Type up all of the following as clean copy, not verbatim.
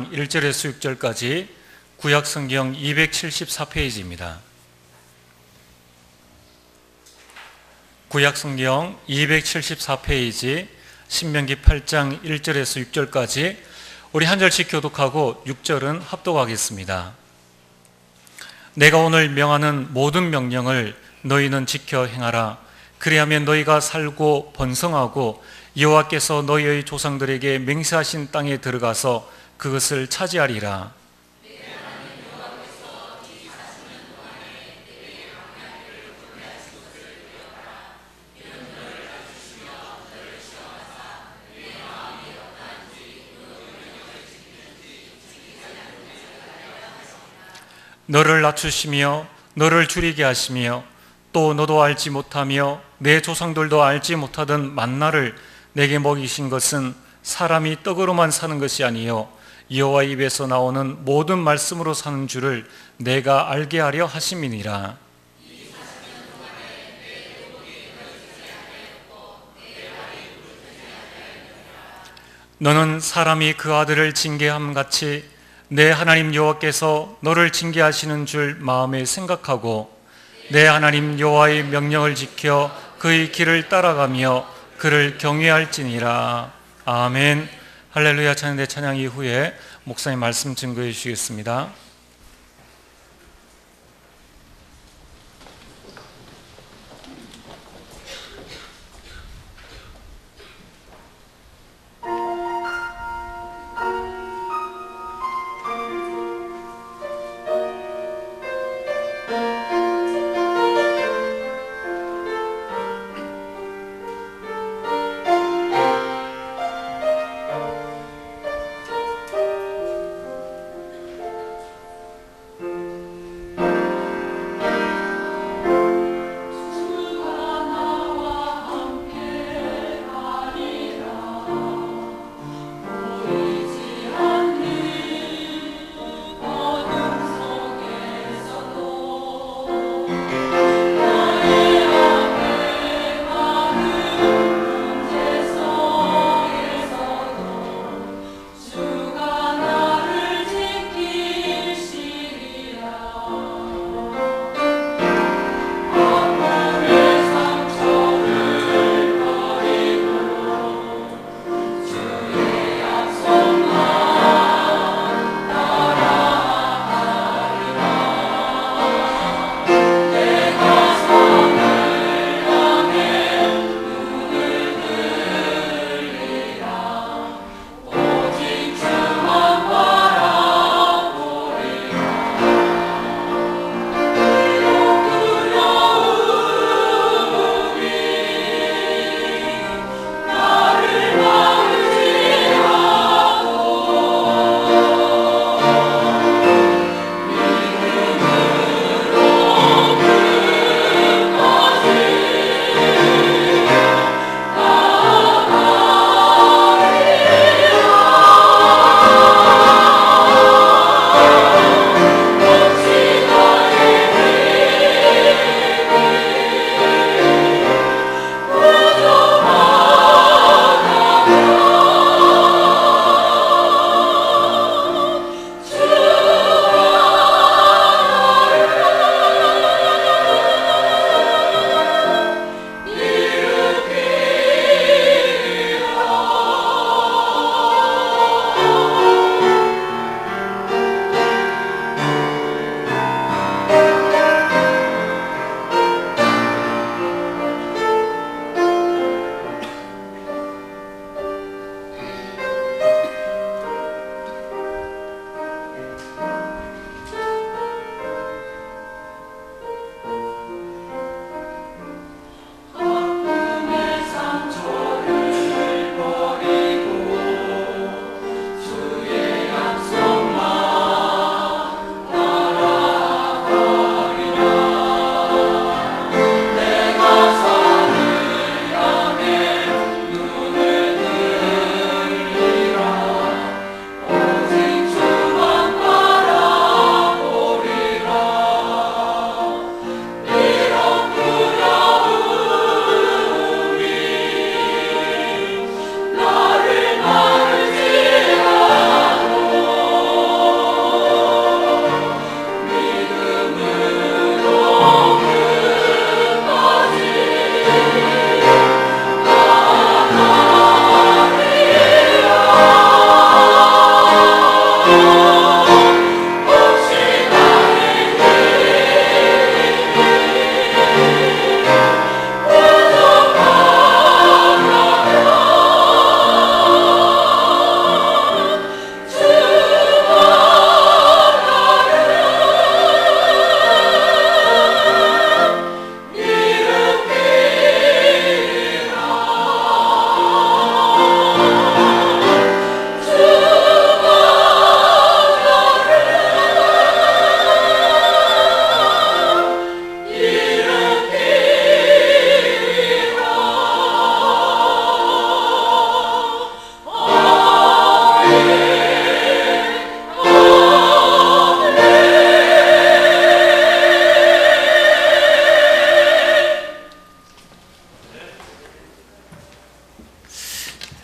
8장 1절에서 6절까지 구약성경 274페이지입니다. 구약성경 274페이지 신명기 8장 1절에서 6절까지 우리 한 절씩 교독하고 6절은 합독하겠습니다. 내가 오늘 명하는 모든 명령을 너희는 지켜 행하라. 그리하면 너희가 살고 번성하고 여호와께서 너희의 조상들에게 맹세하신 땅에 들어가서 그것을 차지하리라. 너를 낮추시며 너를 줄이게 하시며 또 너도 알지 못하며 내 조상들도 알지 못하던 만나를 내게 먹이신 것은 사람이 떡으로만 사는 것이 아니요 여호와 입에서 나오는 모든 말씀으로 사는 줄을 내가 알게 하려 하심이니라. 너는 사람이 그 아들을 징계함 같이 내 하나님 여호와께서 너를 징계하시는 줄 마음에 생각하고 내 하나님 여호와의 명령을 지켜 그의 길을 따라가며 그를 경외할지니라. 아멘. 할렐루야. 찬양대 찬양 이후에 목사님 말씀 증거해 주시겠습니다.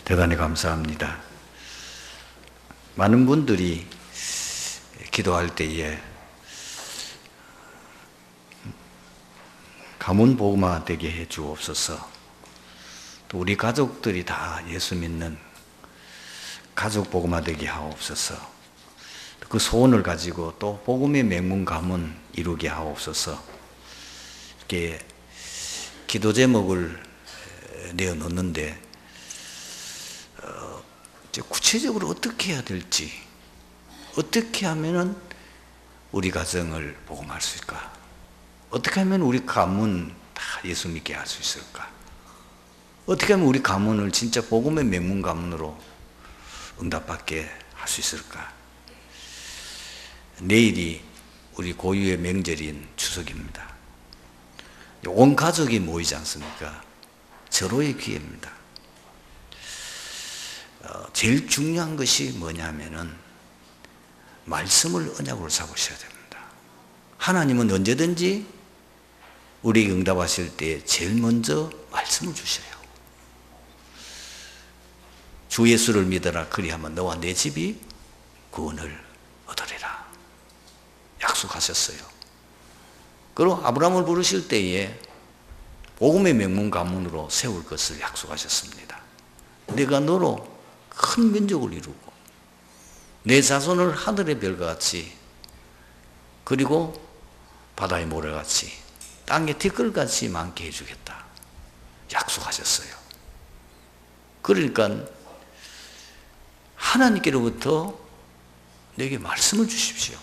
대단히 감사합니다. 많은 분들이 기도할 때에 가문 복음화 되게 해 주옵소서. 또 우리 가족들이 다 예수 믿는 가족 복음화 되게 하옵소서. 그 소원을 가지고 또 복음의 명문 가문 이루게 하옵소서. 이렇게 기도 제목을 내어 놓는데 구체적으로 어떻게 해야 될지, 어떻게 하면은 우리 가정을 복음할 수 있을까? 어떻게 하면 우리 가문 다 예수 믿게 할 수 있을까? 어떻게 하면 우리 가문을 진짜 복음의 명문 가문으로 응답받게 할 수 있을까? 내일이 우리 고유의 명절인 추석입니다. 온 가족이 모이지 않습니까? 절호의 기회입니다. 제일 중요한 것이 뭐냐면은 말씀을 언약으로 잡으셔야 됩니다. 하나님은 언제든지 우리에게 응답하실 때 제일 먼저 말씀을 주셔요. 주 예수를 믿어라 그리하면 너와 내 집이 구원을 얻으리라 약속하셨어요. 그리고 아브라함을 부르실 때에 복음의 명문 가문으로 세울 것을 약속하셨습니다. 내가 너로 큰 민족을 이루고 내 자손을 하늘의 별과 같이 그리고 바다의 모래같이 땅의 티끌같이 많게 해주겠다 약속하셨어요. 그러니까 하나님께로부터 내게 말씀을 주십시오.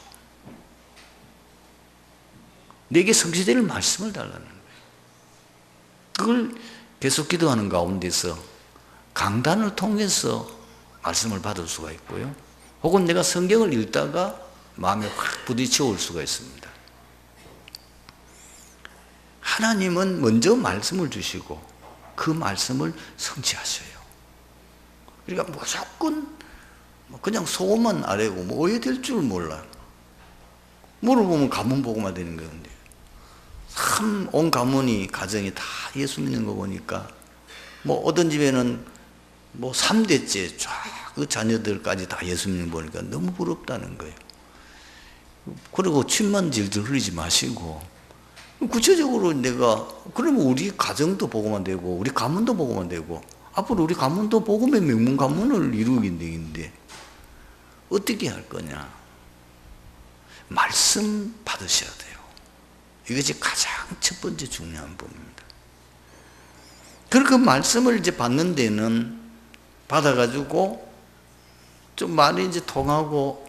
내게 성취될 말씀을 달라는 거예요. 그걸 계속 기도하는 가운데서 강단을 통해서 말씀을 받을 수가 있고요. 혹은 내가 성경을 읽다가 마음에 확 부딪혀 올 수가 있습니다. 하나님은 먼저 말씀을 주시고 그 말씀을 성취하셔요. 그러니까 무조건 그냥 소원만 아래고 뭐 오해될 줄 몰라. 물어보면 가문 복음화 되는 건데 참 온 가문이 가정이 다 예수 믿는 거 보니까 뭐 어떤 집에는 뭐 3대째 쫙 그 자녀들까지 다 예수 믿는 거 보니까 너무 부럽다는 거예요. 그리고 침만 질질 흘리지 마시고 구체적으로 내가 그러면 우리 가정도 복음화 되고 우리 가문도 복음화 되고 앞으로 우리 가문도 복음의 명문 가문을 이루게 되는데 어떻게 할 거냐? 말씀 받으셔야 돼요. 이것이 가장 첫 번째 중요한 부분입니다. 그리고 그 말씀을 이제 받는 데는 받아가지고 좀 말이 이제 통하고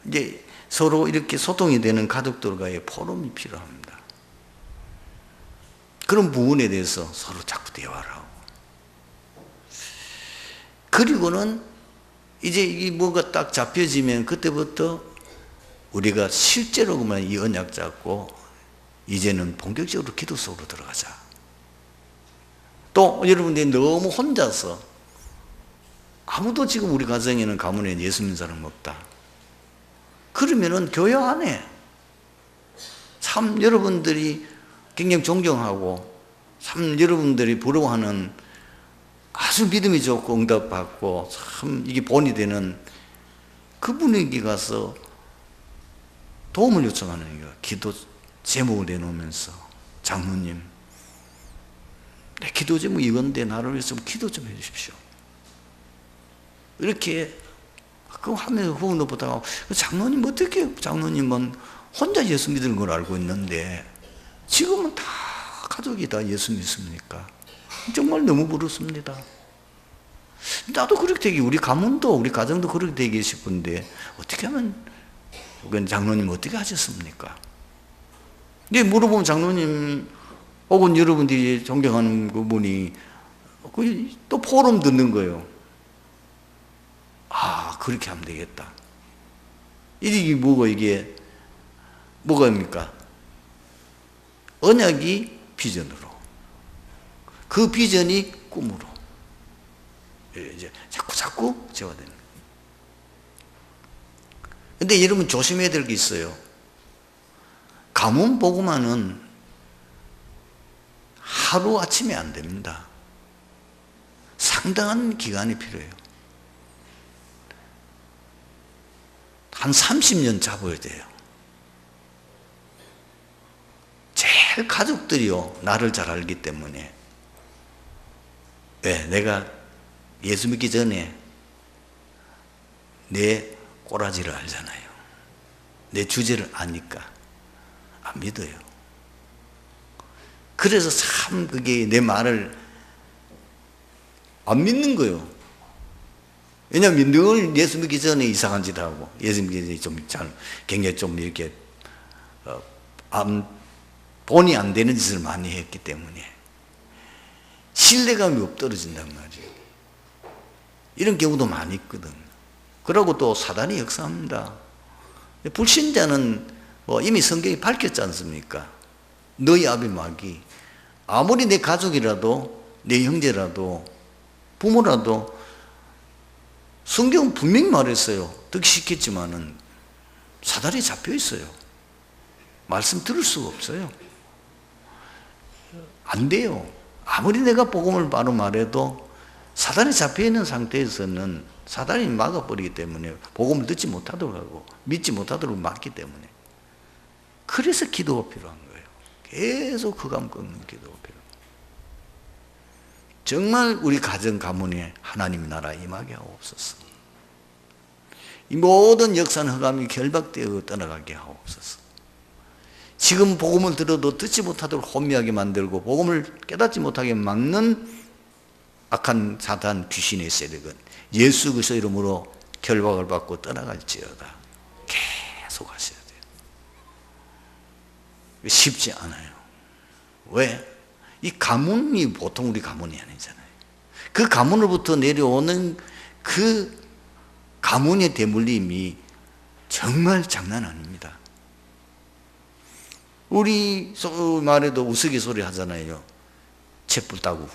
이제 서로 이렇게 소통이 되는 가족들과의 포럼이 필요합니다. 그런 부분에 대해서 서로 자꾸 대화를 하고 그리고는 이제 이 뭐가 딱 잡혀지면 그때부터 우리가 실제로 그만 이 언약 잡고 이제는 본격적으로 기도 속으로 들어가자. 또 여러분들이 너무 혼자서 아무도 지금 우리 가정에는 가문에 예수 믿는 사람 없다. 그러면은 교회 안에 참 여러분들이 굉장히 존경하고 참 여러분들이 부러워하는 아주 믿음이 좋고 응답받고 참 이게 본이 되는 그분에게 가서 도움을 요청하는 거예요. 기도 제목을 내놓으면서 장로님 내 기도 제목 이건데 나를 위해서 기도 좀 해 주십시오. 이렇게 그거 하면 후원도 보다가 장로님 어떻게 장로님은 혼자 예수 믿는 걸 알고 있는데 지금은 다 가족이 다 예수 믿습니까? 정말 너무 부럽습니다. 나도 그렇게 되기 우리 가문도 우리 가정도 그렇게 되기 싶은데 어떻게 하면 장로님 어떻게 하셨습니까? 근데 물어보면 장로님 혹은 여러분들이 존경하는 그분이 또 포럼 듣는 거예요. 아 그렇게 하면 되겠다. 이게 뭐가 이게 뭐가입니까? 언약이 비전으로 그 비전이 꿈으로 이제 자꾸 재화되는 거예요. 근데 여러분 조심해야 될 게 있어요. 가문 복음화는 하루 아침에 안 됩니다. 상당한 기간이 필요해요. 한 30년 잡아야 돼요. 제일 가족들이요, 나를 잘 알기 때문에. 왜? 내가 예수 믿기 전에 내 꼬라지를 알잖아요. 내 주제를 아니까 안 믿어요. 그래서 참 그게 내 말을 안 믿는 거예요. 왜냐하면 늘 예수 믿기 전에 이상한 짓 하고, 예수 믿기 전에 굉장히 좀 이렇게 본이 안 되는 짓을 많이 했기 때문에 신뢰감이 떨어진단 말이에요. 이런 경우도 많이 있거든. 그러고 또 사단이 역사합니다. 불신자는 이미 성경이 밝혔지 않습니까? 너희 아비 마귀, 아무리 내 가족이라도, 내 형제라도, 부모라도, 성경은 분명히 말했어요. 득시켰지만은 사단이 잡혀 있어요. 말씀 들을 수가 없어요. 안 돼요. 아무리 내가 복음을 바로 말해도 사단이 잡혀 있는 상태에서는 사단이 막아버리기 때문에 복음을 듣지 못하도록 하고 믿지 못하도록 막기 때문에, 그래서 기도가 필요한 거예요. 계속 흑암 꺾는 기도가 필요해요. 정말 우리 가정 가문에 하나님 나라 임하게 하옵소서. 이 모든 역사는 흑암이 결박되어 떠나가게 하옵소서. 지금 복음을 들어도 듣지 못하도록 혼미하게 만들고 복음을 깨닫지 못하게 막는 악한 사단 귀신의 세력은 예수 그리스도 이름으로 결박을 받고 떠나갈지어다. 계속 하셔야 돼요. 쉽지 않아요. 왜? 이 가문이 보통 우리 가문이 아니잖아요. 그 가문으로부터 내려오는 그 가문의 대물림이 정말 장난 아닙니다. 우리 말에도 우스갯소리 하잖아요. 잿불 따고.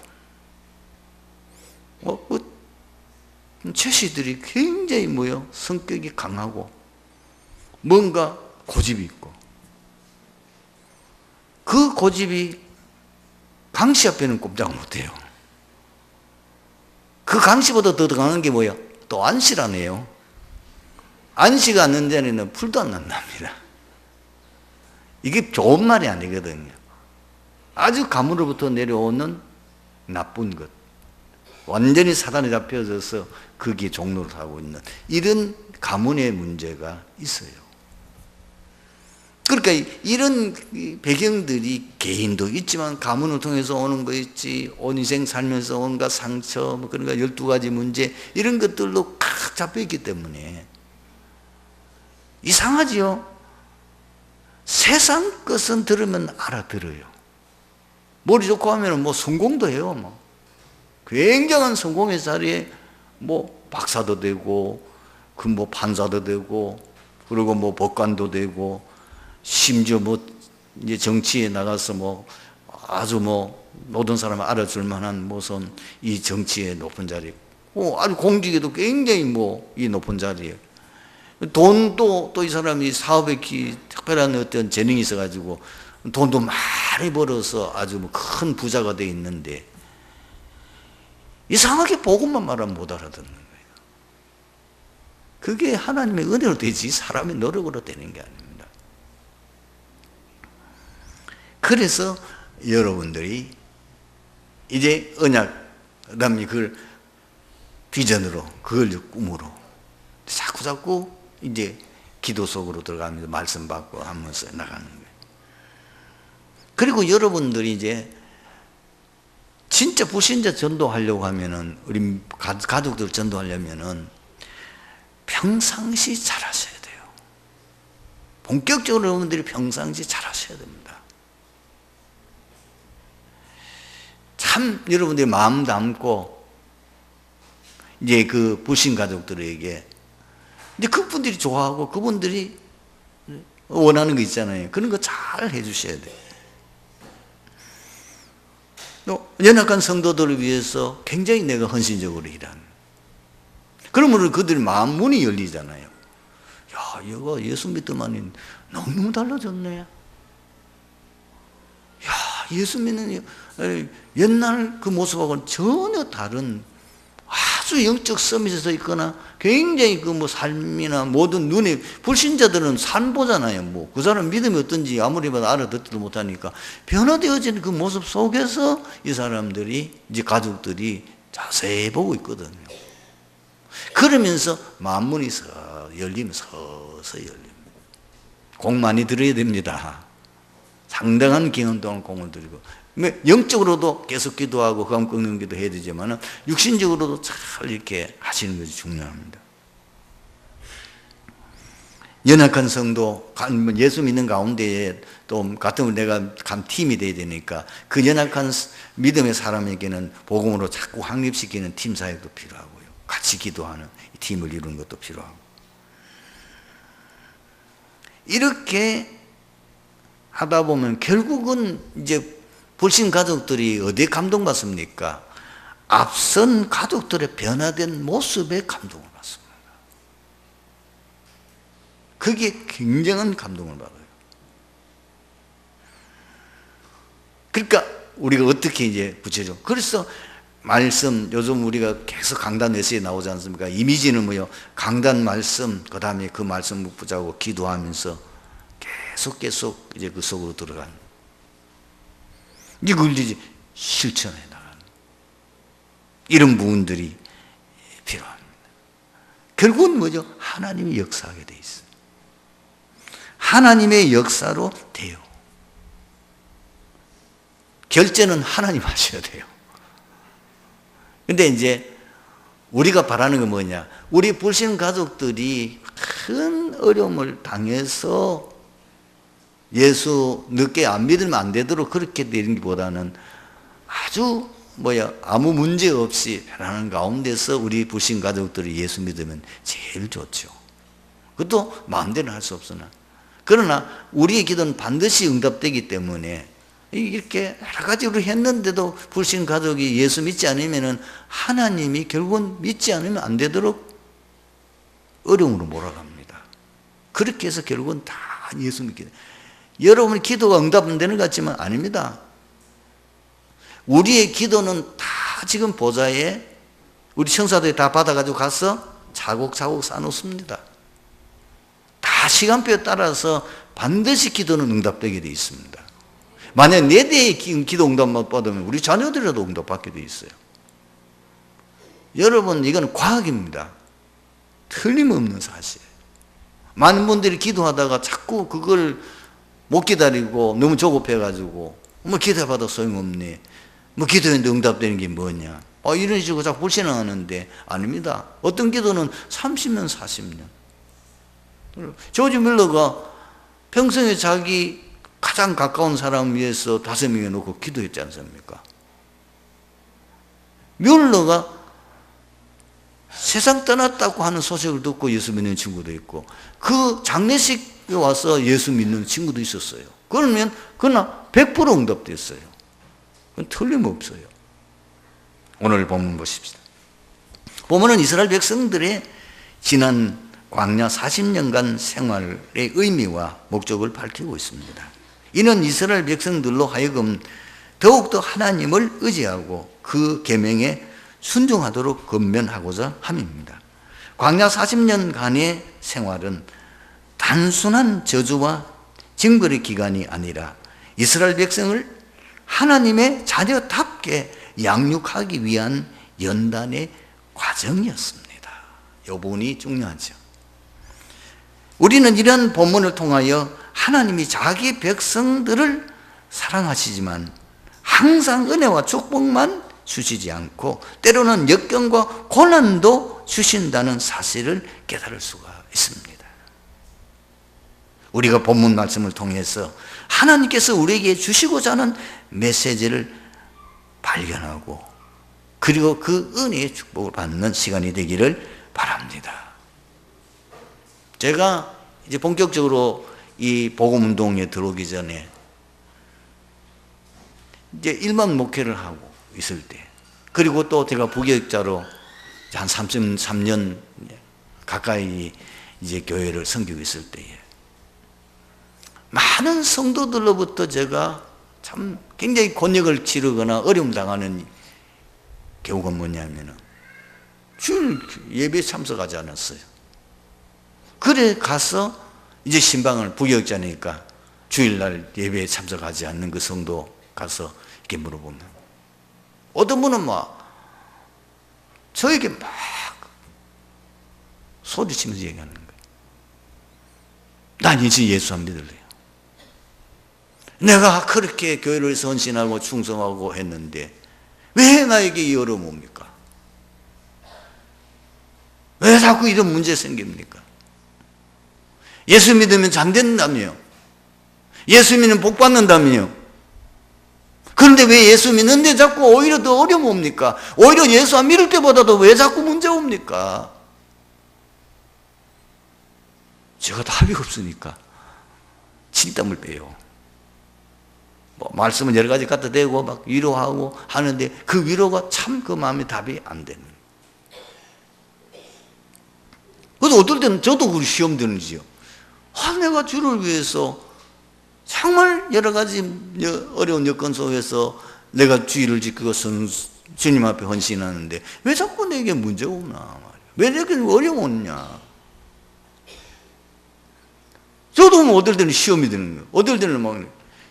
채씨들이 굉장히 성격이 강하고 뭔가 고집이 있고, 그 고집이 강씨 앞에는 꼼짝 못해요. 그 강씨보다 더 강한 게 뭐야? 또 안씨라네요. 안씨가 앉는 자리는 풀도 안 난답니다. 이게 좋은 말이 아니거든요. 아주 가문으로부터 내려오는 나쁜 것, 완전히 사단에 잡혀져서 거기에 종로를 하고 있는 이런 가문의 문제가 있어요. 그러니까 이런 배경들이 개인도 있지만 가문을 통해서 오는 거 있지, 온 인생 살면서 온갖 상처, 그러니까 12가지 문제, 이런 것들로 칵 잡혀있기 때문에 이상하지요. 세상 것은 들으면 알아들어요. 머리 좋고 하면 성공도 해요. 굉장한 성공의 자리에 박사도 되고, 판사도 되고, 그리고 법관도 되고, 심지어 이제 정치에 나가서 아주 모든 사람을 알아줄 만한 무슨 이 정치의 높은 자리, 아주 공직에도 굉장히 이 높은 자리에, 돈도 또 이 사람이 사업에 특별한 어떤 재능이 있어가지고 돈도 많이 벌어서 아주 큰 부자가 돼 있는데, 이상하게 복음만 말하면 못 알아듣는 거예요. 그게 하나님의 은혜로 되지 사람의 노력으로 되는 게 아닙니다. 그래서 여러분들이 이제 언약, 그다음에 그걸 비전으로, 그걸 꿈으로 자꾸 이제 기도 속으로 들어가면서 말씀 받고 하면서 나가는 거예요. 그리고 여러분들이 이제 진짜 불신자 전도하려고 하면은, 우리 가족들 전도하려면은 평상시 잘하셔야 돼요. 본격적으로 여러분들이 평상시 잘하셔야 됩니다. 참 여러분들이 마음 담고 이제 그 불신 가족들에게 이제 그분들이 좋아하고 그분들이 원하는 거 있잖아요. 그런 거 잘 해주셔야 돼요. 또 연약한 성도들을 위해서 굉장히 내가 헌신적으로 일하는, 그러면 그들의 마음 문이 열리잖아요. 야, 얘가 예수 믿더만이 너무 달라졌네. 야, 예수 믿는 옛날 그 모습하고는 전혀 다른 아주 영적 서밋에 서 있거나 굉장히 그 뭐 삶이나 모든 눈에 불신자들은 삶 보잖아요. 뭐 그 사람 믿음이 어떤지 아무리 봐도 알아듣지도 못하니까 변화되어지는 그 모습 속에서 이 사람들이 이제 가족들이 자세히 보고 있거든요. 그러면서 만문이 열리면서 서서히 열립니다. 공 많이 들어야 됩니다. 상당한 기간 동안 공을 들이고 영적으로도 계속 기도하고 흑암 꺾는 기도 해야 되지만 육신적으로도 잘 이렇게 하시는 것이 중요합니다. 연약한 성도, 예수 믿는 가운데에 또 같은 내가 한 팀이 돼야 되니까 그 연약한 믿음의 사람에게는 복음으로 자꾸 확립시키는 팀 사역도 필요하고요. 같이 기도하는 팀을 이루는 것도 필요하고. 이렇게 하다 보면 결국은 이제 불신 가족들이 어디에 감동받습니까? 앞선 가족들의 변화된 모습에 감동을 받습니다. 그게 굉장한 감동을 받아요. 그러니까 우리가 어떻게 이제 구체적으로, 그래서 말씀, 요즘 우리가 계속 강단 메시지에 나오지 않습니까? 이미지는 뭐요? 강단 말씀, 그 다음에 그 말씀 붙잡고 기도하면서 계속 이제 그 속으로 들어가는, 이걸 이제 실천해 나가는 이런 부분들이 필요합니다. 결국은 뭐죠? 하나님이 역사하게 돼 있어요. 하나님의 역사로 돼요. 결제는 하나님 하셔야 돼요. 근데 이제 우리가 바라는 건 뭐냐? 우리 불신 가족들이 큰 어려움을 당해서 예수 늦게 안 믿으면 안 되도록 그렇게 되는 것보다는 아주 아무 문제 없이 편안한 가운데서 우리 불신 가족들이 예수 믿으면 제일 좋죠. 그것도 마음대로 할 수 없으나, 그러나 우리의 기도는 반드시 응답되기 때문에 이렇게 여러 가지로 했는데도 불신 가족이 예수 믿지 않으면 하나님이 결국은 믿지 않으면 안 되도록 어려움으로 몰아갑니다. 그렇게 해서 결국은 다 예수 믿게 돼요. 여러분의 기도가 응답은 되는 것 같지만 아닙니다. 우리의 기도는 다 지금 보좌에 우리 청사도에 다 받아가지고 가서 차곡차곡 쌓아놓습니다. 다 시간표에 따라서 반드시 기도는 응답되게 되어 있습니다. 만약 4대의 기도 응답만 받으면 우리 자녀들이라도 응답받게 되어 있어요. 여러분, 이건 과학입니다. 틀림없는 사실. 많은 분들이 기도하다가 자꾸 그걸 못 기다리고 너무 조급해가지고 기도해봐도 소용없네, 기도했는데 응답되는 게 뭐냐, 이런 식으로 자꾸 불신앙하는데 아닙니다. 어떤 기도는 30년 40년. 조지 밀러가 평생에 자기 가장 가까운 사람 위해서 5명에 놓고 기도했지 않습니까? 뮬러가 세상 떠났다고 하는 소식을 듣고 예수 믿는 친구도 있고, 그 장례식에 와서 예수 믿는 친구도 있었어요. 그러면 그러나 100% 응답됐어요. 그건 틀림없어요. 오늘 본문 보십시다. 보면은 이스라엘 백성들의 지난 광야 40년간 생활의 의미와 목적을 밝히고 있습니다. 이는 이스라엘 백성들로 하여금 더욱더 하나님을 의지하고 그 계명에 순종하도록 권면하고자 함입니다. 광야 40년간의 생활은 단순한 저주와 징벌의 기간이 아니라 이스라엘 백성을 하나님의 자녀답게 양육하기 위한 연단의 과정이었습니다. 이 부분이 중요하죠. 우리는 이런 본문을 통하여 하나님이 자기 백성들을 사랑하시지만 항상 은혜와 축복만 주시지 않고 때로는 역경과 고난도 주신다는 사실을 깨달을 수가 있습니다. 우리가 본문 말씀을 통해서 하나님께서 우리에게 주시고자 하는 메시지를 발견하고 그리고 그 은혜의 축복을 받는 시간이 되기를 바랍니다. 제가 이제 본격적으로 이 복음운동에 들어오기 전에 이제 일반 목회를 하고 있을 때, 그리고 또 제가 부교육자로 한 3년 가까이 이제 교회를 섬기고 있을 때에 많은 성도들로부터 제가 참 굉장히 곤욕을 치르거나 어려움 당하는 경우가 뭐냐면은 주일 예배에 참석하지 않았어요. 그래 가서 이제 신방을 부교육자니까 주일날 예배에 참석하지 않는 그 성도 가서 이렇게 물어보면 어떤 분은 막 저에게 막 소리치면서 얘기하는 거예요. 난 이제 예수 안 믿을래요. 내가 그렇게 교회를 헌신하고 충성하고 했는데 왜 나에게 이 어려움 옵니까? 왜 자꾸 이런 문제 생깁니까? 예수 믿으면 잘 된다며요. 예수 믿으면 복 받는다며요. 그런데 왜 예수 믿는데 자꾸 오히려 더 어려움 옵니까? 오히려 예수 안 믿을 때보다도 왜 자꾸 문제 옵니까? 제가 답이 없으니까 진땀을 빼요. 뭐 말씀은 여러 가지 갖다 대고 막 위로하고 하는데 그 위로가 참 그 마음에 답이 안 되는. 그래서 어떨 때는 저도 그 시험 드는지요. 내가 주를 위해서 정말 여러 가지 어려운 여건 속에서 내가 주의를 지키고 주님 앞에 헌신하는데 왜 자꾸 내게 문제가 오나 말이야. 왜 내게 어려움 오냐. 저도 뭐 어떨 때는 시험이 드는 거예요. 어떨 때는 막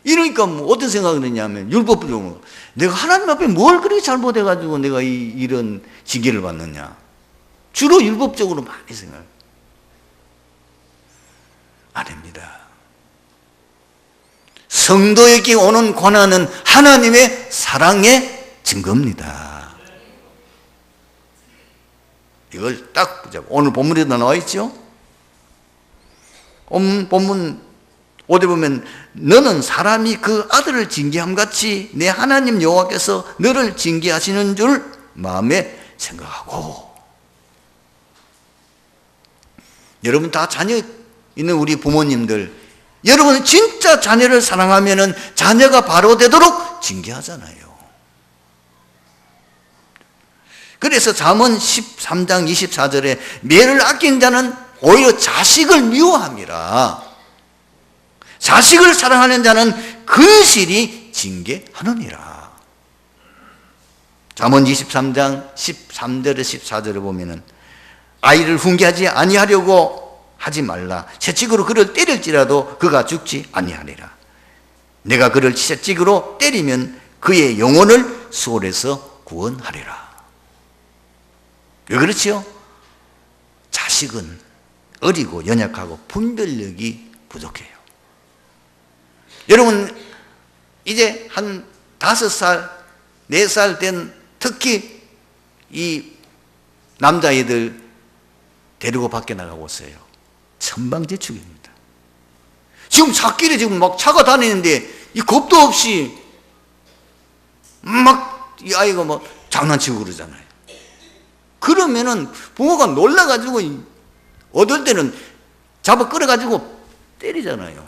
이러니까 뭐 어떤 생각을 했냐면 율법적으로 내가 하나님 앞에 뭘 그렇게 잘못해가지고 내가 이런 징계를 받느냐. 주로 율법적으로 많이 생각해요. 아닙니다. 성도에게 오는 고난은 하나님의 사랑의 증거입니다. 이걸 딱 보자고. 오늘 본문에도 나와 있죠? 본문 5대 보면 너는 사람이 그 아들을 징계함같이 내 하나님 여호와께서 너를 징계하시는 줄 마음에 생각하고. 여러분 다 자녀 있는 우리 부모님들, 여러분 진짜 자녀를 사랑하면은 자녀가 바로 되도록 징계하잖아요. 그래서 잠언 13장 24절에 매를 아낀 자는 오히려 자식을 미워함이라. 자식을 사랑하는 자는 근실이 징계하느니라. 잠언 23장 13절에 14절에 보면은 아이를 훈계하지 아니하려고 하지 말라. 채찍으로 그를 때릴지라도 그가 죽지 아니하리라. 내가 그를 채찍으로 때리면 그의 영혼을 수월에서 구원하리라. 왜 그렇지요? 자식은 어리고 연약하고 분별력이 부족해요. 여러분 이제 한 5살, 4살 된 특히 이 남자애들 데리고 밖에 나가고 있어요. 천방지축입니다. 지금 찻길에 지금 막 차가 다니는데 이 겁도 없이 막 이 아이가 막 장난치고 그러잖아요. 그러면은 부모가 놀라가지고 어떨 때는 잡아 끌어가지고 때리잖아요.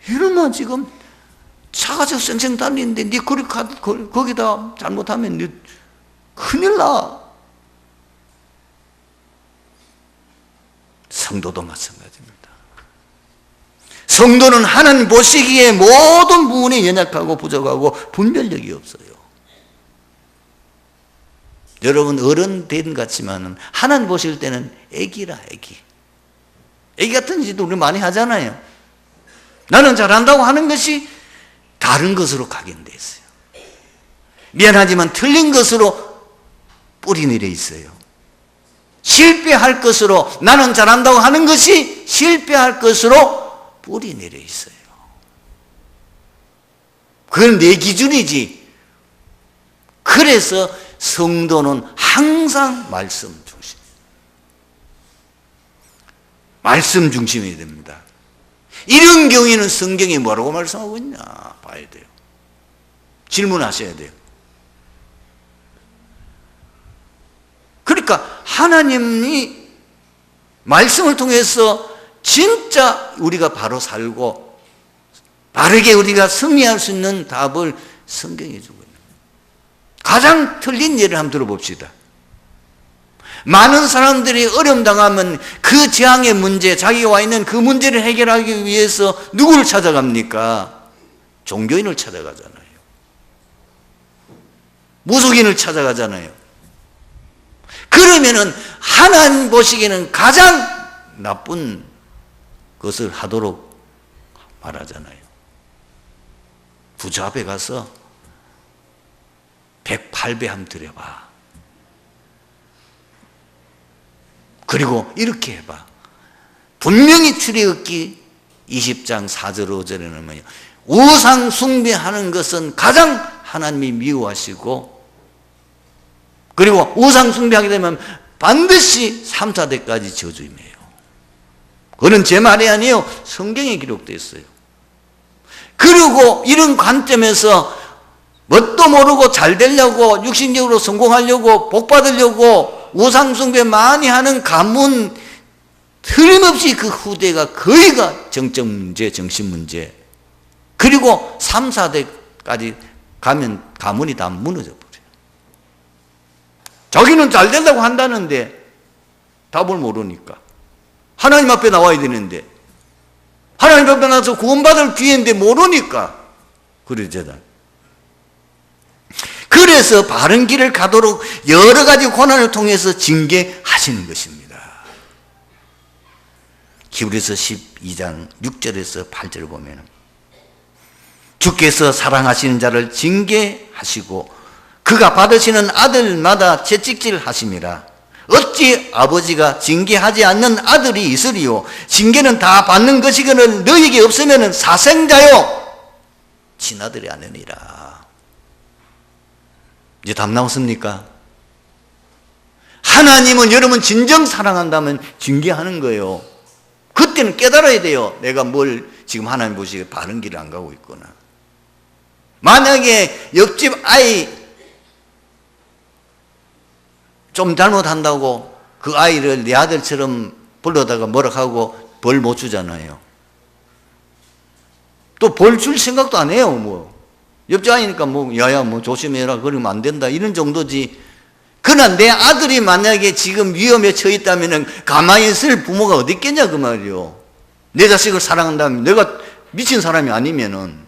이러면 지금 차가 저 쌩쌩 달리는데 네 거기다 잘못하면 네 큰일 나. 성도도 마찬가지입니다. 성도는 하나님 보시기에 모든 부분이 연약하고 부족하고 분별력이 없어요. 여러분 어른 된 같지만은 하나님 보실 때는 애기라 애기. 애기 같은 짓도 우리 많이 하잖아요. 나는 잘한다고 하는 것이 다른 것으로 각인되어 있어요. 미안하지만 틀린 것으로 뿌리 내려 있어요. 실패할 것으로 나는 잘한다고 하는 것이 실패할 것으로 뿌리 내려 있어요. 그건 내 기준이지. 그래서 성도는 항상 말씀 중심. 말씀 중심이 됩니다. 이런 경우에는 성경이 뭐라고 말씀하고 있냐 봐야 돼요. 질문하셔야 돼요. 그러니까 하나님이 말씀을 통해서 진짜 우리가 바로 살고 바르게 우리가 승리할 수 있는 답을 성경이 주고 있는 거예요. 가장 틀린 예를 한번 들어봅시다. 많은 사람들이 어려움 당하면 그 재앙의 문제, 자기가 와 있는 그 문제를 해결하기 위해서 누구를 찾아갑니까? 종교인을 찾아가잖아요. 무속인을 찾아가잖아요. 그러면은 하나님 보시기에는 가장 나쁜 것을 하도록 말하잖아요. 부자 앞에 가서 108배 함 드려봐. 그리고 이렇게 해봐. 분명히 출애굽기 20장 4절 5절에는 뭐냐, 우상 숭배하는 것은 가장 하나님이 미워하시고, 그리고 우상 숭배하게 되면 반드시 3, 4대까지 저주임이에요. 그건 제 말이 아니에요. 성경에 기록되어 있어요. 그리고 이런 관점에서 뭣도 모르고 잘 되려고, 육신적으로 성공하려고, 복 받으려고 우상 숭배 많이 하는 가문, 틀림없이 그 후대가 거의가 정적 문제, 정신 문제, 그리고 3, 4대까지 가면 가문이 다 무너져 버려요. 자기는 잘 되려고 한다는데 답을 모르니까. 하나님 앞에 나와야 되는데, 하나님 앞에 나와서 구원받을 기회인데 모르니까 그러잖아요. 그래서 바른 길을 가도록 여러 가지 고난을 통해서 징계하시는 것입니다. 히브리서 12장 6절에서 8절을 보면, 주께서 사랑하시는 자를 징계하시고 그가 받으시는 아들마다 채찍질 하심이라. 어찌 아버지가 징계하지 않는 아들이 있으리요. 징계는 다 받는 것이거늘 너에게 없으면 사생자요 친아들이 아니니라. 이제 답 나왔습니까? 하나님은 여러분 진정 사랑한다면 징계하는 거예요. 그때는 깨달아야 돼요. 내가 뭘 지금 하나님 보시기에 바른 길을 안 가고 있구나. 만약에 옆집 아이 좀 잘못한다고 그 아이를 내 아들처럼 불러다가 뭐라 하고 벌 못 주잖아요. 또 벌 줄 생각도 안 해요. 뭐 옆집 아이니까 뭐 야야 뭐 조심해라 그러면 안 된다 이런 정도지. 그러나 내 아들이 만약에 지금 위험에 처해 있다면 가만히 있을 부모가 어디 있겠냐 그 말이요. 내 자식을 사랑한다면, 내가 미친 사람이 아니면은.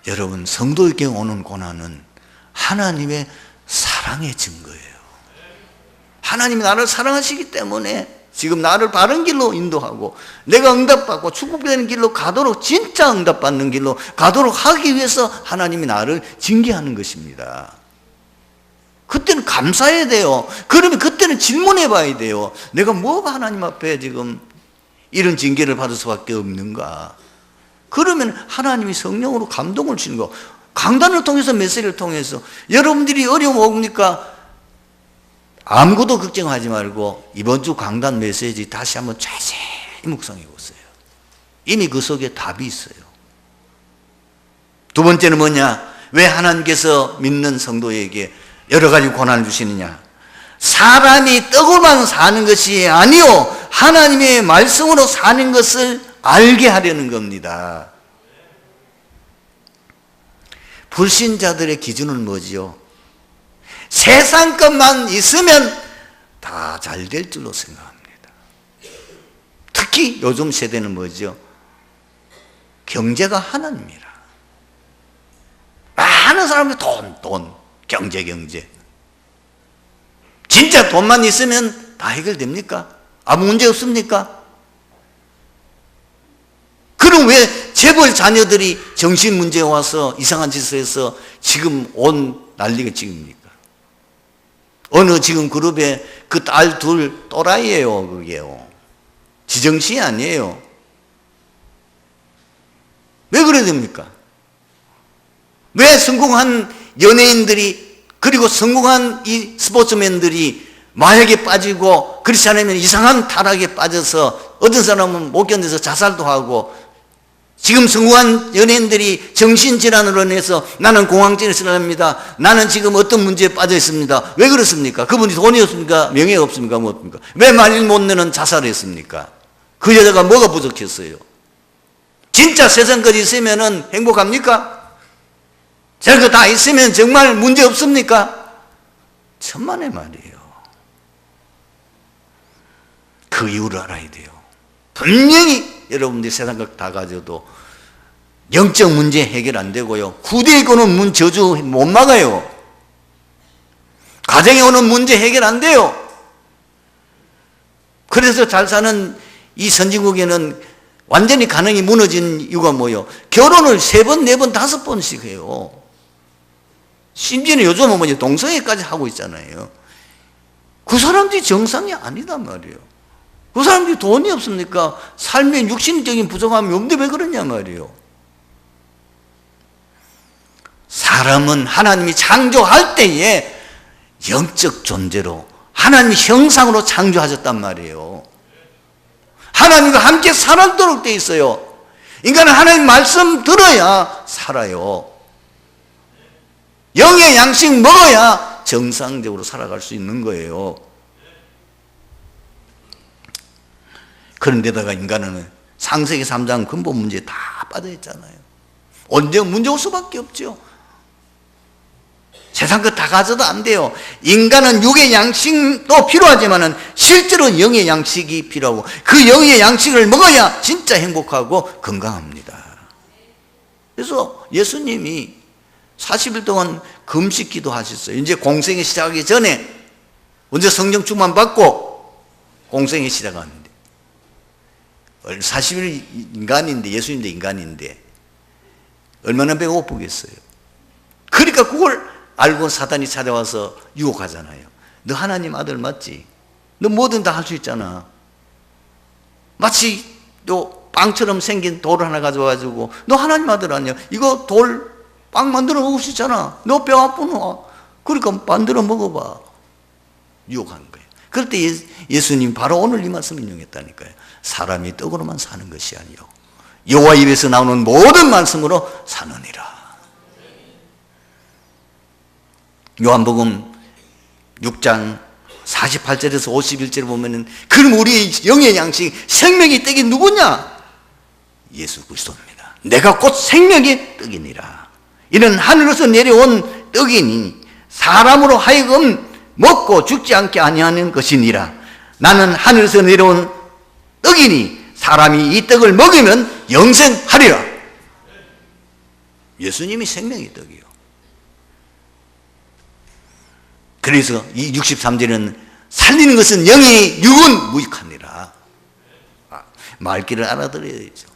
여러분, 성도에게 오는 고난은 하나님의 사랑의 증거예요. 하나님이 나를 사랑하시기 때문에 지금 나를 바른 길로 인도하고 내가 응답받고 축복되는 길로 가도록, 진짜 응답받는 길로 가도록 하기 위해서 하나님이 나를 징계하는 것입니다. 그때는 감사해야 돼요. 그러면 그때는 질문해 봐야 돼요. 내가 뭐가 하나님 앞에 지금 이런 징계를 받을 수밖에 없는가? 그러면 하나님이 성령으로 감동을 주는 거. 강단을 통해서, 메시지를 통해서 여러분들이 어려움 옵니까? 아무것도 걱정하지 말고 이번 주 강단 메시지 다시 한번 자세히 묵상해 보세요. 이미 그 속에 답이 있어요. 두 번째는 뭐냐? 왜 하나님께서 믿는 성도에게 여러 가지 고난을 주시느냐? 사람이 떡으로만 사는 것이 아니요, 하나님의 말씀으로 사는 것을 알게 하려는 겁니다. 불신자들의 기준은 뭐지요? 세상 것만 있으면 다 잘 될 줄로 생각합니다. 특히 요즘 세대는 뭐죠? 경제가 하나님이라. 많은 사람들이 돈, 경제. 진짜 돈만 있으면 다 해결됩니까? 아무 문제 없습니까? 그럼 왜 재벌 자녀들이 정신 문제에 와서 이상한 짓을 해서 지금 온 난리가 지금입니까? 어느 지금 그룹에 그 딸 둘 또라이예요, 그게요. 지정신이 아니에요. 왜 그래야 됩니까? 왜 성공한 연예인들이, 그리고 성공한 이 스포츠맨들이 마약에 빠지고, 그렇지 않으면 이상한 타락에 빠져서 어떤 사람은 못 견뎌서 자살도 하고, 지금 성공한 연예인들이 정신질환으로 인해서 나는 공황증에 시달립니다, 나는 지금 어떤 문제에 빠져 있습니다. 왜 그렇습니까? 그분이 돈이 없습니까? 명예가 없습니까? 무엇입니까? 왜 말일 못 내는 자살을 했습니까? 그 여자가 뭐가 부족했어요? 진짜 세상 것이 있으면 행복합니까? 저거 다 있으면 정말 문제 없습니까? 천만의 말이에요. 그 이유를 알아야 돼요. 분명히 여러분들이 세상 것 다 가져도 영적 문제 해결 안 되고요. 후대에 오는 저주 못 막아요. 가정에 오는 문제 해결 안 돼요. 그래서 잘 사는 이 선진국에는 완전히 가정이 무너진 이유가 뭐예요? 결혼을 3번, 4번, 5번씩 해요. 심지어는 요즘은 뭐죠? 동성애까지 하고 있잖아요. 그 사람들이 정상이 아니단 말이에요. 그 사람들이 돈이 없습니까? 삶의 육신적인 부족함이 없는데 왜 그러냐 말이에요. 사람은 하나님이 창조할 때에 영적 존재로 하나님 형상으로 창조하셨단 말이에요. 하나님과 함께 살도록 돼 있어요. 인간은 하나님 말씀 들어야 살아요. 영의 양식 먹어야 정상적으로 살아갈 수 있는 거예요. 그런데다가 인간은 창세기 3장 근본 문제에 다 빠져있잖아요. 언제 문제 올 수밖에 없죠. 세상 것 다 가져도 안 돼요. 인간은 육의 양식도 필요하지만 실제로 영의 양식이 필요하고 그 영의 양식을 먹어야 진짜 행복하고 건강합니다. 그래서 예수님이 40일 동안 금식 기도하셨어요. 이제 공생이 시작하기 전에 먼저 성령 충만 받고 공생이 시작하는데 40일 인간인데 예수님도 인간인데 얼마나 배고프겠어요. 그러니까 그걸 알고 사단이 찾아와서 유혹하잖아요. 너 하나님 아들 맞지? 너 뭐든 다 할 수 있잖아. 마치 또 빵처럼 생긴 돌을 하나 가져와가지고 너 하나님 아들 아니야? 이거 돌 빵 만들어 먹을 수 있잖아. 너 뼈 아프나? 그러니까 만들어 먹어봐. 유혹한 거예요. 그럴 때 예수님 바로 오늘 이 말씀 인용했다니까요. 사람이 떡으로만 사는 것이 아니요 여호와 입에서 나오는 모든 말씀으로 사느니라. 요한복음 6장 48절에서 51절에 보면은 그럼 우리의 영의 양식 생명의 떡이 누구냐? 예수 그리스도입니다. 내가 곧 생명의 떡이니라. 이는 하늘에서 내려온 떡이니 사람으로 하여금 먹고 죽지 않게 아니하는 것이니라. 나는 하늘에서 내려온 떡이니 사람이 이 떡을 먹으면 영생하리라. 예수님이 생명의 떡이요. 그래서 이 63절은 살리는 것은 영의 육은 무익하니라. 말귀를 알아들어야죠.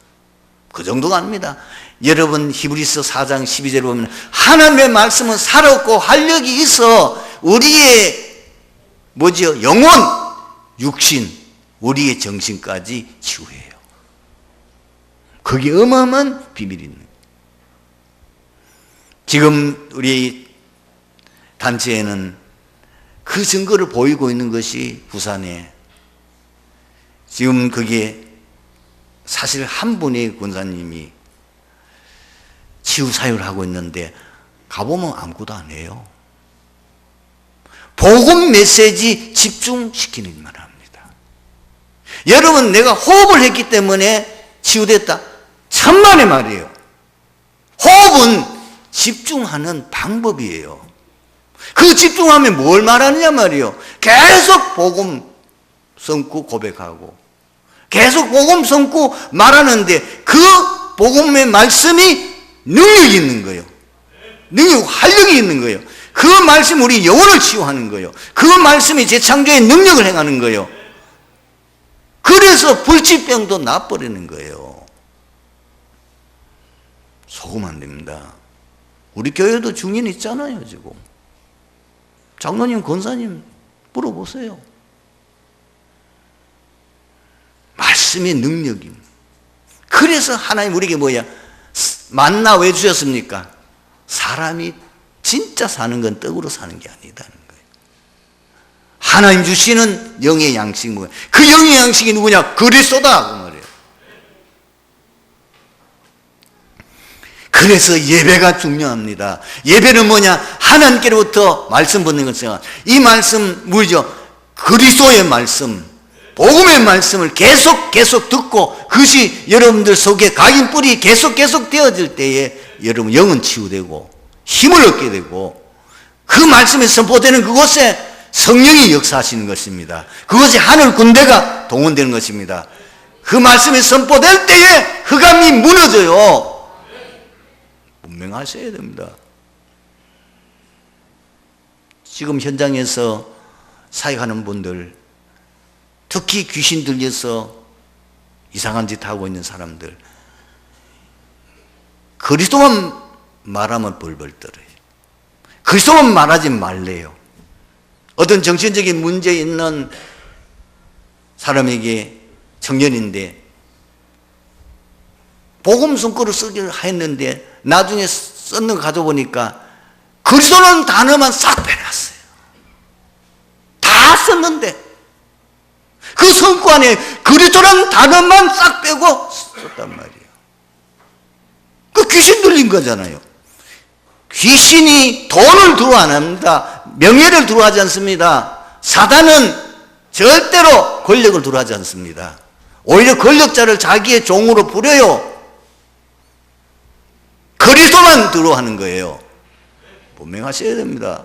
그 정도가 아닙니다. 여러분 히브리서 4장 12절을 보면 하나님의 말씀은 살아있고 활력이 있어 우리의 뭐죠? 영혼, 육신, 우리의 정신까지 치유해요. 그게 어마어마한 비밀이 있는 거예요. 지금 우리 단체에는 그 증거를 보이고 있는 것이 부산에 지금 그게 사실 한 분의 권사님이 치유 사역을 하고 있는데 가보면 아무것도 안 해요. 복음 메시지 집중시키는 일만 합니다. 여러분 내가 호흡을 했기 때문에 치유됐다. 천만의 말이에요. 호흡은 집중하는 방법이에요. 그 집중하면 뭘 말하느냐 말이에요. 계속 복음 성구 고백하고 계속 복음 성구 말하는데 그 복음의 말씀이 능력이 있는 거예요. 능력, 활력이 있는 거예요. 그 말씀이 우리 영혼을 치유하는 거예요. 그 말씀이 재창조의 능력을 행하는 거예요. 그래서 불치병도 나버리는 거예요. 속으면 안 됩니다. 우리 교회도 중인 있잖아요 지금. 장로님, 권사님 물어보세요. 말씀의 능력입니다. 그래서 하나님 우리에게 뭐야? 만나 왜 주셨습니까? 사람이 진짜 사는 건 떡으로 사는 게 아니다는 거예요. 하나님 주시는 영의 양식 뭐야? 그 영의 양식이 누구냐? 그리스도다 그 말이에요. 그래서 예배가 중요합니다. 예배는 뭐냐? 하나님께로부터 말씀 받는 것이야. 이 말씀 뭐죠? 그리스도의 말씀, 복음의 말씀을 계속 듣고 그것이 여러분들 속에 각인 뿔이 계속 되어질 때에 여러분 영은 치유되고 힘을 얻게 되고 그 말씀이 선포되는 그곳에 성령이 역사하시는 것입니다. 그것이 하늘 군대가 동원되는 것입니다. 그 말씀이 선포될 때에 흑암이 무너져요. 분명하셔야 됩니다. 지금 현장에서 사역하는 분들, 특히 귀신 들려서 이상한 짓 하고 있는 사람들, 그리스도만 말하면 벌벌 떨어요. 그리스도만 말하지 말래요. 어떤 정신적인 문제 있는 사람에게 청년인데 복음 성구를 쓰기로 했는데 나중에 썼는 거 가져보니까 그리스도는 단어만 싹 빼놨어요. 다 썼는데 그 성구 안에 그리스도라는 단어만 싹 빼고 썼단 말이에요. 그 귀신 들린 거잖아요. 귀신이 돈을 두루 안 합니다. 명예를 두루하지 않습니다. 사단은 절대로 권력을 두루하지 않습니다. 오히려 권력자를 자기의 종으로 부려요. 그리스도만 두루하는 거예요. 분명하셔야 됩니다.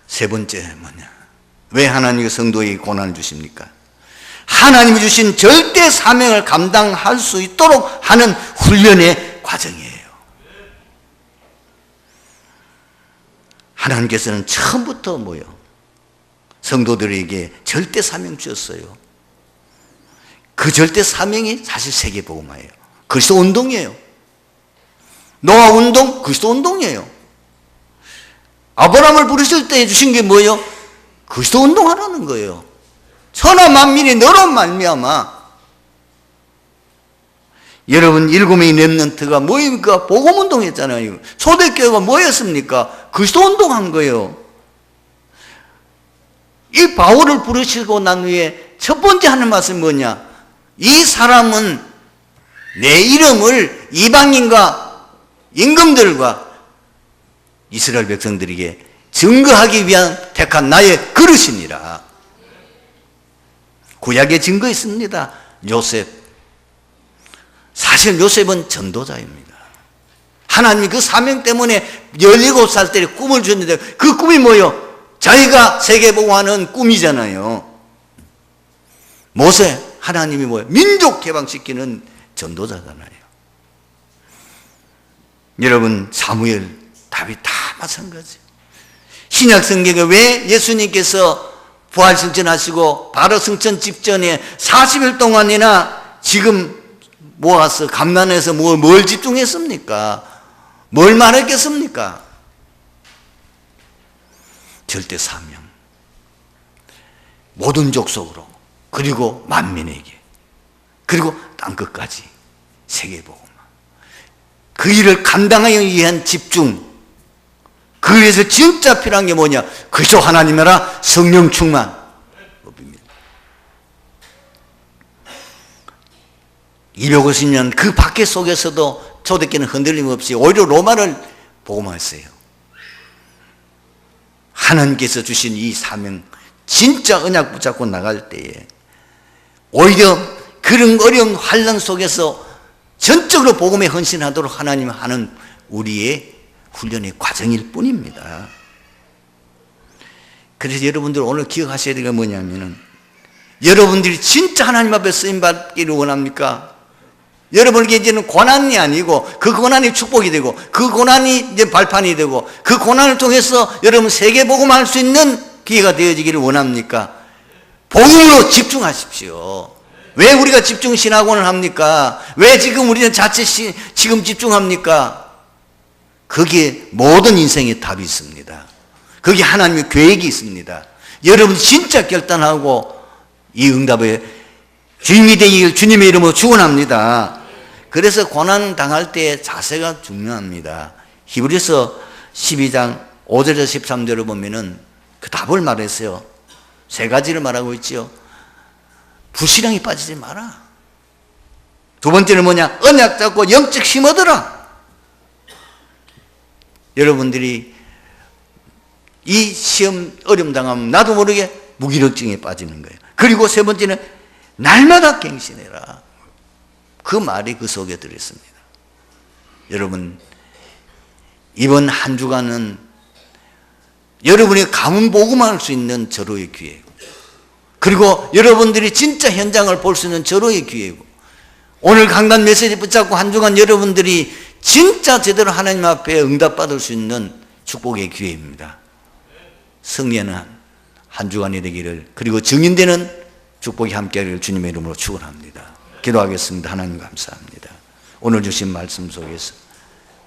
세 번째 뭐냐? 왜 하나님이 성도에게 고난을 주십니까? 하나님이 주신 절대 사명을 감당할 수 있도록 하는 훈련의 과정이에요. 하나님께서는 처음부터 뭐요? 성도들에게 절대 사명 주셨어요. 그 절대 사명이 사실 세계복음화예요. 그리스도 운동이에요. 노아 운동, 그리스도 운동이에요. 아브라함을 부르실 때 해주신 게 뭐예요? 그리스도 운동하라는 거예요. 천하 만민이 너로 말미암아. 여러분, 일곱명의 렘넌트가 뭐입니까? 복음운동 했잖아요. 초대교회가 뭐였습니까? 그리스도 운동한 거예요. 이 바울을 부르시고 난 후에 첫 번째 하는 말씀이 뭐냐? 이 사람은 내 이름을 이방인과 임금들과 이스라엘 백성들에게 증거하기 위한 택한 나의 그릇이니라. 구약에 증거 있습니다. 요셉. 사실 요셉은 전도자입니다. 하나님이 그 사명 때문에 17살 때 꿈을 주셨는데 그 꿈이 뭐예요? 자기가 세계복음하는 꿈이잖아요. 모세, 하나님이 뭐예요? 민족 개방시키는 전도자잖아요. 여러분, 사무엘, 다윗 다 마찬가지. 신약 성경에 왜 예수님께서 부활 승천하시고 바로 승천 직전에 40일 동안이나 지금 모아서 감난해서 뭘 집중했습니까? 뭘 말했겠습니까? 절대 사명. 모든 족속으로, 그리고 만민에게, 그리고 땅끝까지 세계복음. 그 일을 감당하기 위한 집중. 그 위해서 진짜 필요한 게 뭐냐? 그리스도 하나님이라 성령 충만. 250년 그 박해 속에서도 초대교회는 흔들림 없이 오히려 로마를 복음화했어요. 하나님께서 주신 이 사명, 진짜 언약 붙잡고 나갈 때에 오히려 그런 어려운 환난 속에서 전적으로 복음에 헌신하도록 하나님 하는 우리의 훈련의 과정일 뿐입니다. 그래서 여러분들 오늘 기억하셔야 될 게 뭐냐면은, 여러분들이 진짜 하나님 앞에 쓰임받기를 원합니까? 여러분에게 이제는 고난이 아니고 그 고난이 축복이 되고 그 고난이 이제 발판이 되고 그 고난을 통해서 여러분 세계복음할 수 있는 기회가 되어지기를 원합니까? 복음으로 집중하십시오. 왜 우리가 집중신학원을 합니까? 왜 지금 우리는 자체 지금 집중합니까? 거기에 모든 인생의 답이 있습니다. 거기에 하나님의 계획이 있습니다. 여러분 진짜 결단하고 이 응답에 주님이 되기를 주님의 이름으로 축원합니다. 그래서 고난 당할 때 자세가 중요합니다. 히브리서 12장 5절에서 13절을 보면은 그 답을 말했어요. 세 가지를 말하고 있지요. 불신앙에 빠지지 마라. 두 번째는 뭐냐? 언약 잡고 영적 힘 얻어라. 여러분들이 이 시험 어려움 당하면 나도 모르게 무기력증에 빠지는 거예요. 그리고 세 번째는 날마다 갱신해라. 그 말이 그 속에 들어있습니다. 여러분, 이번 한 주간은 여러분이 가문 복음할 수 있는 절호의 기회고, 그리고 여러분들이 진짜 현장을 볼 수 있는 절호의 기회고, 오늘 강단 메시지 붙잡고 한 주간 여러분들이 진짜 제대로 하나님 앞에 응답받을 수 있는 축복의 기회입니다. 승리하는 한 주간이 되기를, 그리고 증인되는 축복이 함께하기를 주님의 이름으로 축원합니다. 기도하겠습니다. 하나님 감사합니다. 오늘 주신 말씀 속에서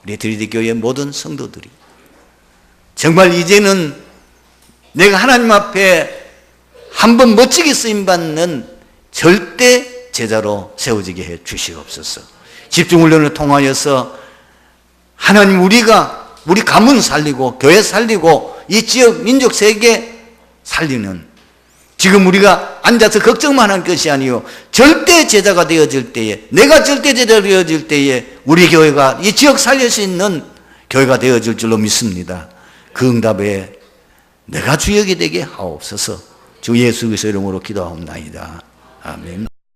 우리 드리디교회 모든 성도들이 정말 이제는 내가 하나님 앞에 한번 멋지게 쓰임받는 절대 제자로 세워지게 해 주시옵소서. 집중훈련을 통하여서 하나님 우리 가문 살리고 교회 살리고 이 지역 민족 세계 살리는, 지금 우리가 앉아서 걱정만 한 것이 아니요 절대 제자가 되어질 때에, 내가 절대 제자가 되어질 때에 우리 교회가 이 지역 살릴 수 있는 교회가 되어질 줄로 믿습니다. 그 응답에 내가 주역이 되게 하옵소서. 주 예수 그리스도의 이름으로 기도하옵나이다. 아멘.